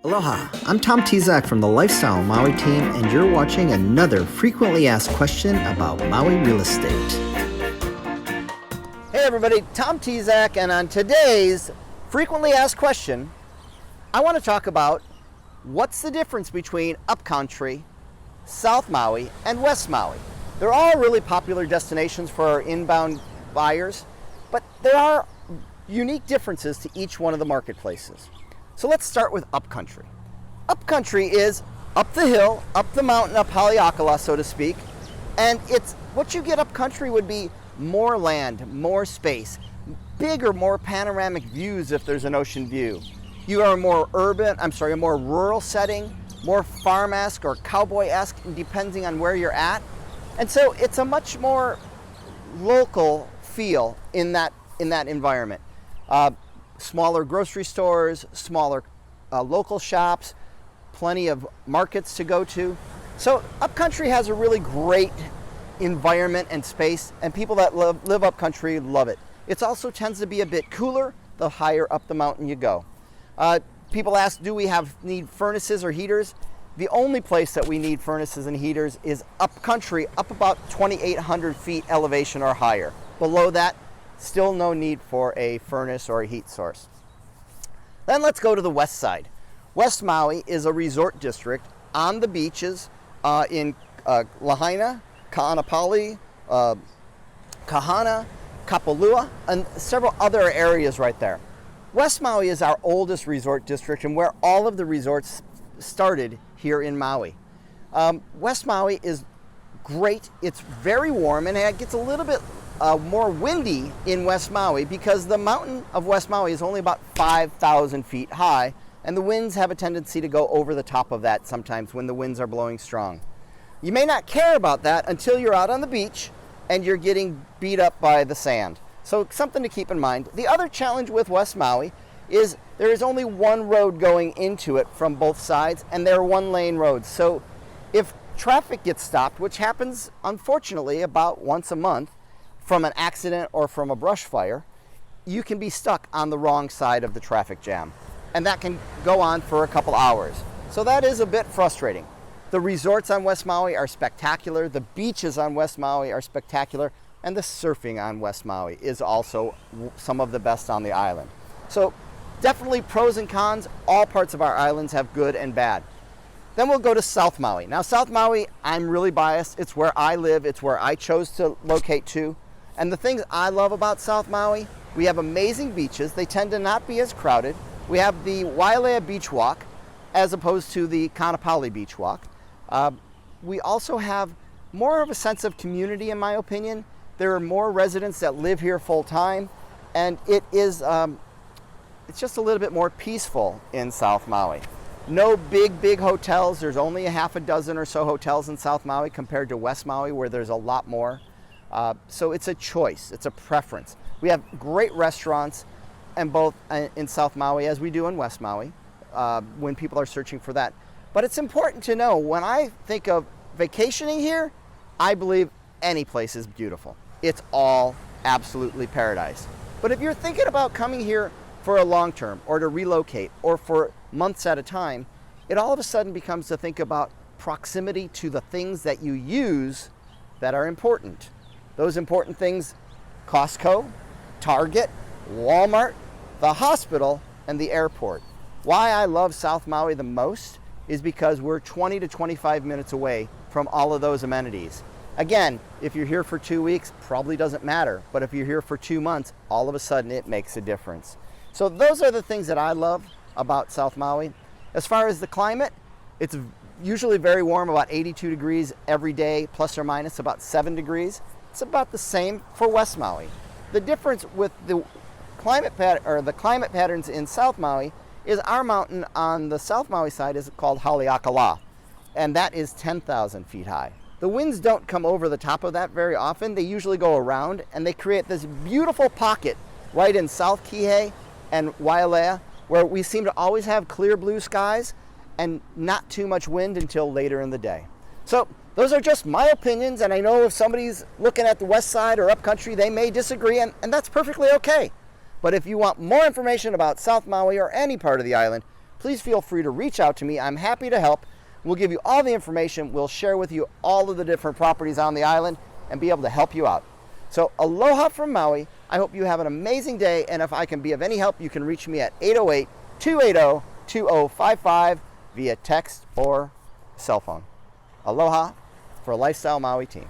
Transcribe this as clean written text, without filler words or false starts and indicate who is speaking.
Speaker 1: Aloha, I'm Tom Tezak from the Lifestyle Maui team, and you're watching another frequently asked question about Maui real estate. Hey everybody, Tom Tezak, and on today's frequently asked question, I want to talk about what's the difference between Upcountry, South Maui, and West Maui. They're all really popular destinations for our inbound buyers, but there are unique differences to each one of the marketplaces. So let's start with Upcountry. Upcountry is up the hill, up the mountain, up Haleakala, so to speak, and it's what you get Upcountry would be more land, more space, bigger, more panoramic views if there's an ocean view. You are a more rural setting, more farm-esque or cowboy-esque, depending on where you're at. And so it's a much more local feel in that environment. Smaller grocery stores, smaller local shops, plenty of markets to go to. So Upcountry has a really great environment and space, and people that live Upcountry love it. It also tends to be a bit cooler the higher up the mountain you go. People ask, do we need furnaces or heaters? The only place that we need furnaces and heaters is Upcountry, up about 2,800 feet elevation or higher. Below that, still no need for a furnace or a heat source. Then let's go to the west side. West Maui is a resort district on the beaches in Lahaina, Ka'anapali, Kahana, Kapalua, and several other areas right there. West Maui is our oldest resort district and where all of the resorts started here in Maui. West Maui is great. It's very warm, and it gets a little bit more windy in West Maui because the mountain of West Maui is only about 5,000 feet high, and the winds have a tendency to go over the top of that sometimes when the winds are blowing strong. You may not care about that until you're out on the beach and you're getting beat up by the sand. So something to keep in mind. The other challenge with West Maui is there is only one road going into it from both sides, and they're one-lane roads. So if traffic gets stopped, which happens unfortunately about once a month from an accident or from a brush fire, you can be stuck on the wrong side of the traffic jam. And that can go on for a couple hours. So that is a bit frustrating. The resorts on West Maui are spectacular. The beaches on West Maui are spectacular. And the surfing on West Maui is also some of the best on the island. So definitely pros and cons. All parts of our islands have good and bad. Then we'll go to South Maui. Now South Maui, I'm really biased. It's where I live. It's where I chose to locate to. And the things I love about South Maui, we have amazing beaches. They tend to not be as crowded. We have the Wailea Beach Walk as opposed to the Kaanapali Beach Walk. We also have more of a sense of community, in my opinion. There are more residents that live here full time, and it's just a little bit more peaceful in South Maui. No big hotels. There's only a half a dozen or so hotels in South Maui compared to West Maui, where there's a lot more. So it's a choice, it's a preference. We have great restaurants in both in South Maui as we do in West Maui when people are searching for that. But it's important to know, when I think of vacationing here, I believe any place is beautiful. It's all absolutely paradise. But if you're thinking about coming here for a long term or to relocate or for months at a time, it all of a sudden becomes to think about proximity to the things that you use that are important. Those important things: Costco, Target, Walmart, the hospital, and the airport. Why I love South Maui the most is because we're 20 to 25 minutes away from all of those amenities. Again, if you're here for 2 weeks, probably doesn't matter. But if you're here for 2 months, all of a sudden it makes a difference. So those are the things that I love about South Maui. As far as the climate, it's usually very warm, about 82 degrees every day, plus or minus about 7 degrees. It's about the same for West Maui. The difference with the climate patterns in South Maui is our mountain on the South Maui side is called Haleakala, and that is 10,000 feet high. The winds don't come over the top of that very often. They usually go around, and they create this beautiful pocket right in South Kihei and Wailea, where we seem to always have clear blue skies and not too much wind until later in the day. So those are just my opinions, and I know if somebody's looking at the west side or upcountry, they may disagree, and that's perfectly okay. But if you want more information about South Maui or any part of the island, please feel free to reach out to me. I'm happy to help. We'll give you all the information. We'll share with you all of the different properties on the island and be able to help you out. So aloha from Maui. I hope you have an amazing day, and if I can be of any help, you can reach me at 808-280-2055 via text or cell phone. Aloha for Lifestyle Maui team.